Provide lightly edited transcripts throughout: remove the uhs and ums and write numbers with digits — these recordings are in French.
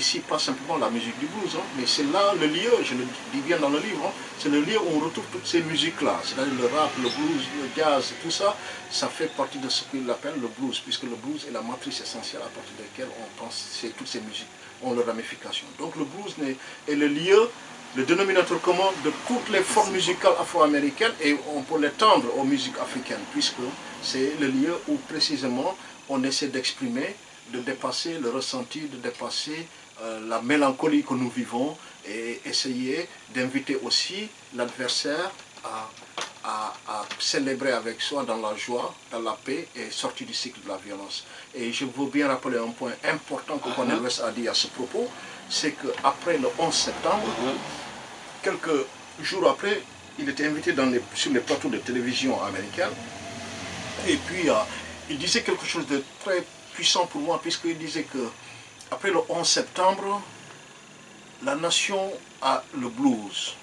ici pas simplement la musique du blues, hein, mais c'est là le lieu, je le dis bien dans le livre, hein, c'est le lieu où on retrouve toutes ces musiques-là, c'est-à-dire le rap, le blues, le jazz, tout ça, ça fait partie de ce qu'il appelle le blues, puisque le blues est la matrice essentielle à partir de laquelle on pense toutes ces musiques ont leurs ramifications. Donc le blues est le lieu, le dénominateur commun de toutes les formes musicales afro-américaines, et on peut l'étendre aux musiques africaines, puisque c'est le lieu où précisément on essaie d'exprimer, de dépasser le ressenti, de dépasser la mélancolie que nous vivons, et essayer d'inviter aussi l'adversaire à célébrer avec soi dans la joie, dans la paix, et sortir du cycle de la violence. Et je veux bien rappeler un point important que Cornel West a dit à ce propos, c'est qu'après le 11 septembre, quelques jours après, il était invité sur les plateaux de télévision américains, et puis il disait quelque chose de très puissant pour moi, puisqu'il disait que après le 11 septembre, la nation a le blues.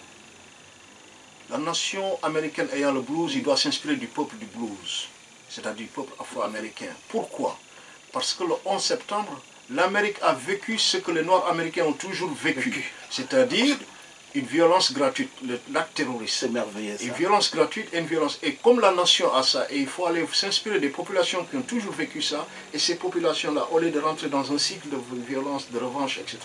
La nation américaine ayant le blues, il doit s'inspirer du peuple du blues, c'est-à-dire du peuple afro-américain. Pourquoi? Parce que le 11 septembre, l'Amérique a vécu ce que les Noirs américains ont toujours vécu, c'est-à-dire une violence gratuite, l'acte terroriste. C'est merveilleux ça. Une violence gratuite et une violence. Et comme la nation a ça, et il faut aller s'inspirer des populations qui ont toujours vécu ça, et ces populations-là, au lieu de rentrer dans un cycle de violence, de revanche, etc.,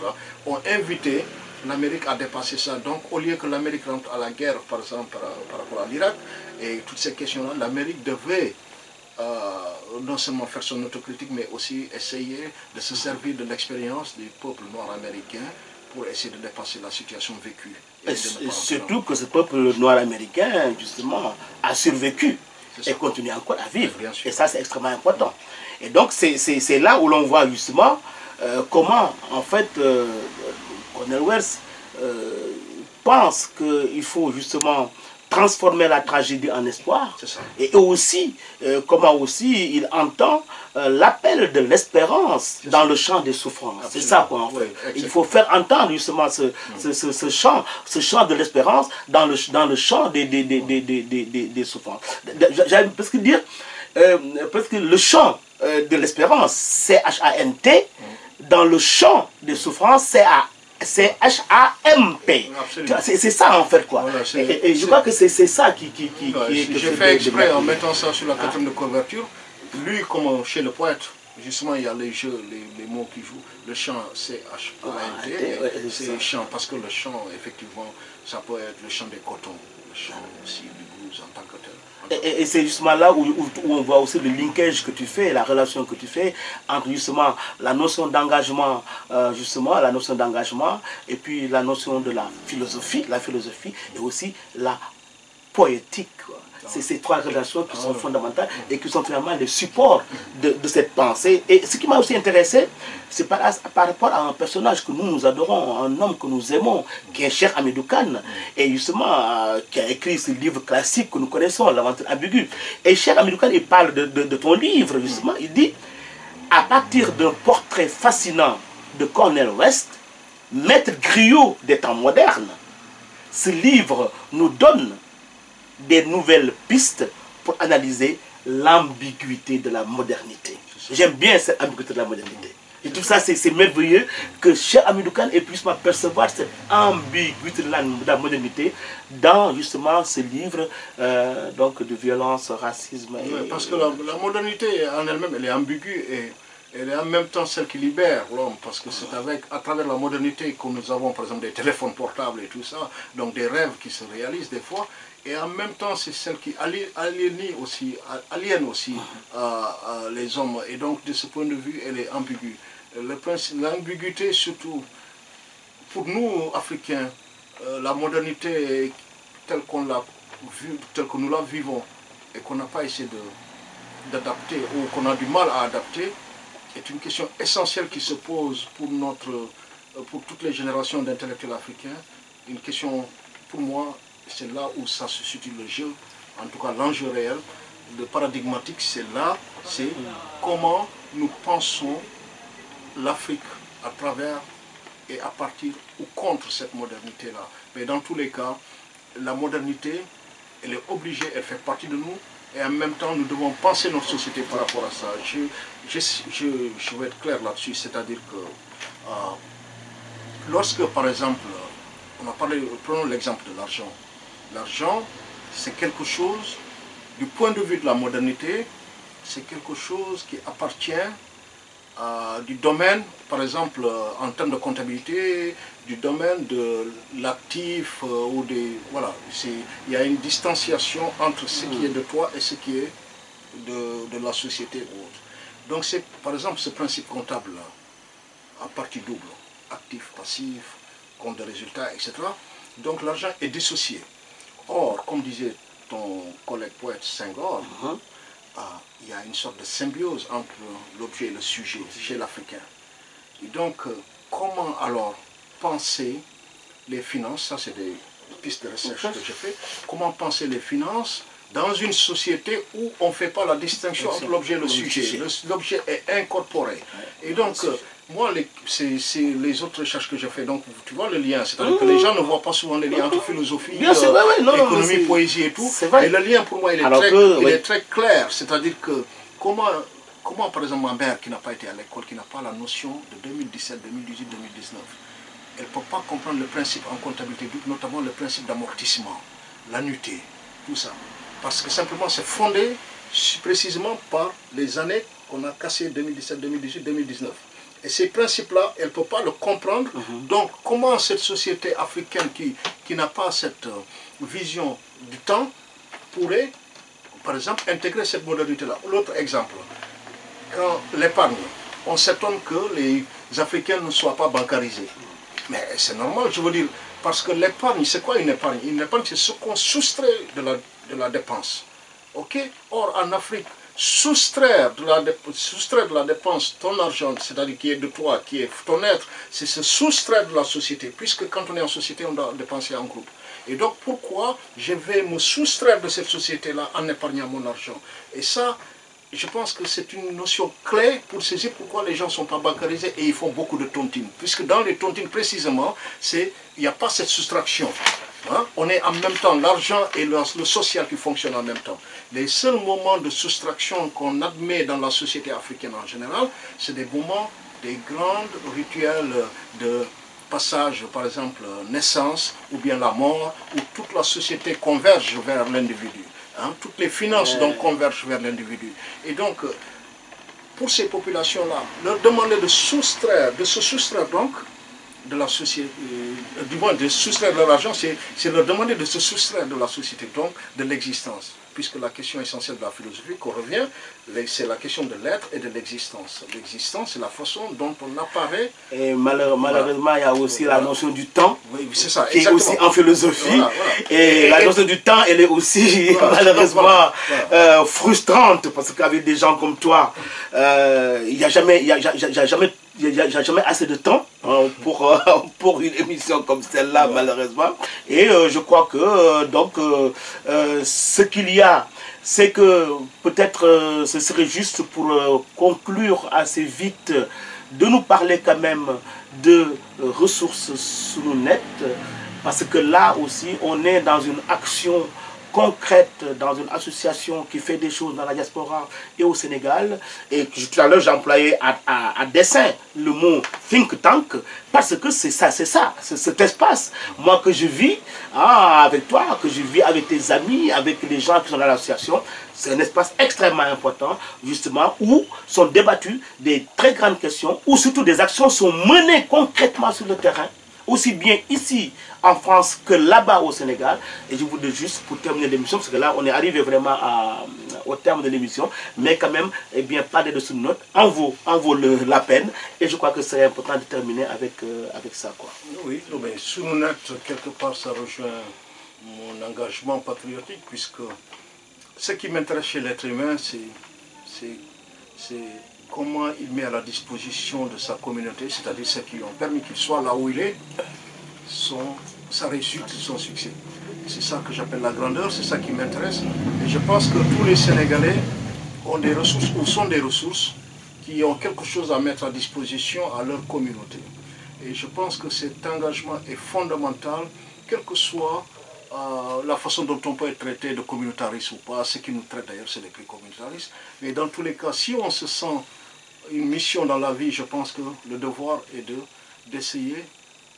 ont invité l'Amérique à dépasser ça. Donc au lieu que l'Amérique rentre à la guerre, par exemple, par rapport à l'Irak, et toutes ces questions-là, l'Amérique devait non seulement faire son autocritique, mais aussi essayer de se servir de l'expérience du peuple noir américain pour essayer de dépasser la situation vécue. Et surtout que ce peuple noir américain, justement, a survécu et continue encore à vivre. Et ça, c'est extrêmement important. Et donc, c'est là où l'on voit justement comment, en fait, Cornel West pense qu'il faut justement transformer la tragédie en espoir, et aussi comment aussi il entend l'appel de l'espérance dans le chant des souffrances. C'est ça quoi en fait. Il faut faire entendre justement ce chant de l'espérance dans le chant des souffrances. J'allais presque dire presque le chant de l'espérance, C-H-A-N-T, dans le chant des souffrances, c'est H-A-M-P. C'est ça en fait quoi. Voilà, et je crois que c'est ça qui j'ai fait exprès en mettant ça sur la quatrième de couverture. Lui, comme chez le poète, justement il y a les jeux, les mots qui jouent. Le chant c'est H-A-N-T, c'est le chant, parce que le chant effectivement ça peut être le chant des cotons, le chant aussi du blues en tant que tel. Et c'est justement là où on voit aussi le linkage que tu fais, la relation que tu fais entre justement la notion d'engagement, et puis la notion de la philosophie et aussi la poétique. C'est ces trois relations qui sont fondamentales et qui sont finalement les supports de cette pensée. Et ce qui m'a aussi intéressé, c'est par rapport à un personnage que nous adorons, un homme que nous aimons, qui est Cheikh Hamidou Kane, et justement qui a écrit ce livre classique que nous connaissons, L'Aventure ambiguë. Et Cheikh Hamidou Kane, il parle de ton livre, justement, il dit, à partir d'un portrait fascinant de Cornel West, maître griot des temps modernes, ce livre nous donne des nouvelles pistes pour analyser l'ambiguïté de la modernité. J'aime bien cette ambiguïté de la modernité. Et tout ça, c'est merveilleux que Cheikh Hamidou Kane puisse percevoir cette ambiguïté de la modernité dans justement ce livre donc de violence, racisme. Oui, parce que la modernité en elle-même, elle est ambiguë et elle est en même temps celle qui libère l'homme, parce que c'est à travers la modernité que nous avons par exemple des téléphones portables et tout ça, donc des rêves qui se réalisent des fois. Et en même temps, c'est celle qui aliène aussi les hommes. Et donc, de ce point de vue, elle est ambiguë. L'ambiguïté, surtout, pour nous, Africains, la modernité telle qu'on l'a vue, telle que nous la vivons, et qu'on n'a pas essayé d'adapter, ou qu'on a du mal à adapter, est une question essentielle qui se pose pour toutes les générations d'intellectuels africains. Une question, pour moi, c'est là où ça se situe le jeu, en tout cas l'enjeu réel, le paradigmatique, c'est là, c'est comment nous pensons l'Afrique à travers et à partir ou contre cette modernité-là. Mais dans tous les cas, la modernité, elle est obligée, elle fait partie de nous, et en même temps, nous devons penser notre société par rapport à ça. Je vais être clair là-dessus, c'est-à-dire que lorsque, par exemple, on a parlé, prenons l'exemple de l'argent. L'argent, c'est quelque chose, du point de vue de la modernité, c'est quelque chose qui appartient du domaine, par exemple, en termes de comptabilité, du domaine de l'actif ou des... Voilà, il y a une distanciation entre ce qui est de toi et ce qui est de la société ou autre. Donc, c'est, par exemple, ce principe comptable-là, à partie double, actif, passif, compte de résultats, etc. Donc, l'argent est dissocié. Or, comme disait ton collègue poète Senghor, il y a une sorte de symbiose entre l'objet et le sujet chez l'Africain. Et donc, comment alors penser les finances, ça c'est des pistes de recherche que j'ai fait, comment penser les finances dans une société où on ne fait pas la distinction entre l'objet et le sujet. L'objet est incorporé. Et donc, moi, les autres recherches que j'ai fait, donc tu vois le lien, c'est-à-dire que les gens ne voient pas souvent les liens entre philosophie, économie, poésie et tout. Et le lien pour moi, il est très clair. C'est-à-dire que comment, par exemple, ma mère qui n'a pas été à l'école, qui n'a pas la notion de 2017, 2018, 2019, elle ne peut pas comprendre le principe en comptabilité, notamment le principe d'amortissement, l'annuité, tout ça. Parce que simplement c'est fondé précisément par les années qu'on a cassées 2017, 2018, 2019. Et ces principes-là, elle ne peut pas le comprendre. Donc comment cette société africaine qui n'a pas cette vision du temps pourrait, par exemple, intégrer cette modernité-là. L'autre exemple, quand l'épargne, on s'étonne que les Africains ne soient pas bancarisés. Mais c'est normal, je veux dire, parce que l'épargne, c'est quoi une épargne? Une épargne, c'est ce qu'on soustrait de la dépense. Ok? Or, en Afrique, soustraire de la dépense ton argent, c'est-à-dire qui est de toi, qui est ton être, c'est se soustraire de la société, puisque quand on est en société, on doit dépenser en groupe. Et donc, pourquoi je vais me soustraire de cette société-là en épargnant mon argent? Et ça, je pense que c'est une notion clé pour saisir pourquoi les gens ne sont pas bancarisés et ils font beaucoup de tontines. Puisque dans les tontines, précisément, il n'y a pas cette soustraction. Hein? On est en même temps l'argent et le social qui fonctionnent en même temps. Les seuls moments de soustraction qu'on admet dans la société africaine en général, c'est des moments, des grands rituels de passage, par exemple, naissance ou bien la mort, où toute la société converge vers l'individu. Hein, toutes les finances donc convergent vers l'individu. Et donc, pour ces populations-là, leur demander de se soustraire donc de la société, du moins de soustraire de leur argent, c'est leur demander de se soustraire de la société, donc de l'existence. Puisque la question essentielle de la philosophie, qu'on revient, c'est la question de l'être et de l'existence. L'existence, c'est la façon dont on apparaît. Et malheureusement, il y a aussi la notion du temps, ça, qui est aussi en philosophie. Et la notion du temps, elle est aussi malheureusement frustrante, parce qu'avec des gens comme toi, il n'y a jamais assez de temps pour une émission comme celle-là, malheureusement. Et je crois que ce qu'il y a, c'est que peut-être ce serait juste pour conclure assez vite de nous parler quand même de ressources sous net, parce que là aussi on est dans une action concrète, dans une association qui fait des choses dans la diaspora et au Sénégal. Et tout à l'heure j'employais à dessein le mot think tank, parce que c'est cet espace, moi que je vis avec toi, que je vis avec tes amis, avec les gens qui sont dans l'association. C'est un espace extrêmement important, justement, où sont débattues des très grandes questions, où surtout des actions sont menées concrètement sur le terrain, aussi bien ici en France que là-bas au Sénégal. Et je voudrais juste, pour terminer l'émission, parce que là on est arrivé vraiment au terme de l'émission, mais quand même, eh bien, parler de ce note en vaut la peine, et je crois que c'est important de terminer avec ça, quoi. Oui, mais sous note, quelque part, ça rejoint mon engagement patriotique, puisque ce qui m'intéresse chez l'être humain, c'est comment il met à la disposition de sa communauté, c'est-à-dire ceux qui ont permis qu'il soit là où il est, sa réussite, son succès. C'est ça que j'appelle la grandeur, c'est ça qui m'intéresse. Et je pense que tous les Sénégalais ont des ressources, ou sont des ressources, qui ont quelque chose à mettre à disposition à leur communauté. Et je pense que cet engagement est fondamental, quelle que soit la façon dont on peut être traité de communautariste ou pas. Ce qui nous traite d'ailleurs, c'est les prix communautaristes. Mais dans tous les cas, si on se sent une mission dans la vie, je pense que le devoir est d'essayer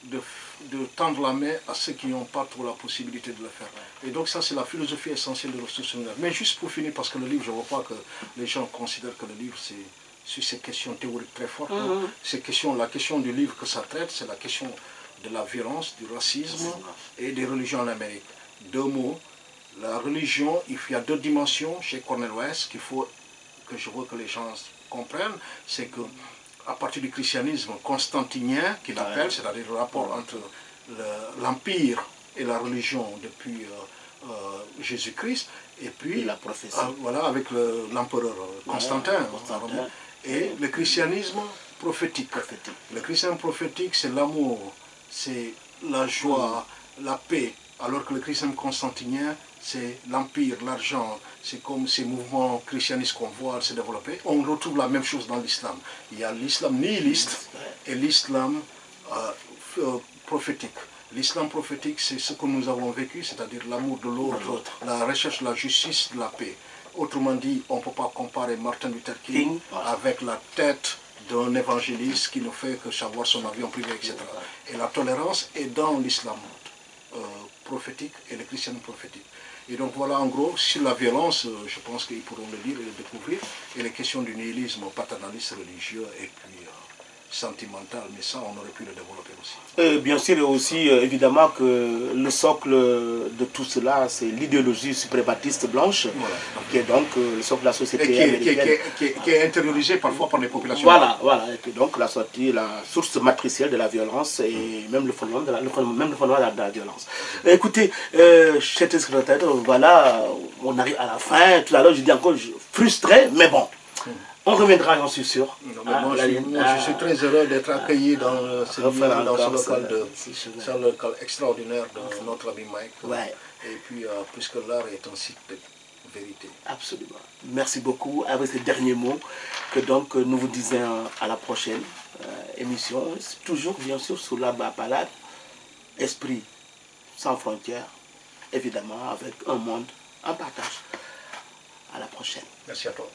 de tendre la main à ceux qui n'ont pas trop la possibilité de le faire. Et donc ça, c'est la philosophie essentielle de ressources humaines. Mais juste pour finir, parce que le livre, je ne vois pas que les gens considèrent que le livre, c'est sur ces questions théoriques très fortes. La question du livre que ça traite, c'est la question de la violence, du racisme et des religions en Amérique. Deux mots. La religion, il y a deux dimensions chez Cornel West qu'il faut que je veux que les gens comprennent. C'est que à partir du christianisme constantinien, qu'il appelle, c'est-à-dire le rapport entre l'Empire et la religion depuis Jésus-Christ, et puis la prophétie. Voilà, avec l'empereur Constantin. Et le christianisme prophétique. Le christianisme prophétique, c'est l'amour, c'est la joie, la paix, alors que le christianisme constantinien, c'est l'empire, l'argent, c'est comme ces mouvements christianistes qu'on voit se développer. On retrouve la même chose dans l'islam. Il y a l'islam nihiliste et l'islam prophétique. L'islam prophétique, c'est ce que nous avons vécu, c'est-à-dire l'amour de l'autre, la recherche de la justice, de la paix. Autrement dit, on ne peut pas comparer Martin Luther King avec la tête d'un évangéliste qui ne fait que savoir son avion privé, etc. Et la tolérance est dans l'islam prophétique et le christianisme prophétique. Et donc voilà, en gros, sur la violence, je pense qu'ils pourront le lire et le découvrir, et les questions du nihilisme paternaliste religieux et puis sentimental, mais ça, on aurait pu le développer aussi. Et bien sûr, et aussi, évidemment, que le socle de tout cela, c'est l'idéologie suprématiste blanche, qui est donc le socle de la société américaine. Qui est intériorisée parfois par les populations. Voilà, et que donc la source matricielle de la violence et même le fondement de la violence. Écoutez, chers téléspectateurs, voilà, on arrive à la fin. Tout à l'heure, je dis encore frustré, mais bon. On reviendra, j'en suis sûr. Moi, je suis très heureux d'être accueilli dans ce local extraordinaire de notre ami Mike. Et puis, puisque l'art est un site de vérité. Absolument. Merci beaucoup. Avec ces derniers mots, que donc nous vous disons à la prochaine émission. Toujours, bien sûr, sous la balade, esprit sans frontières, évidemment, avec un monde en partage. À la prochaine. Merci à toi.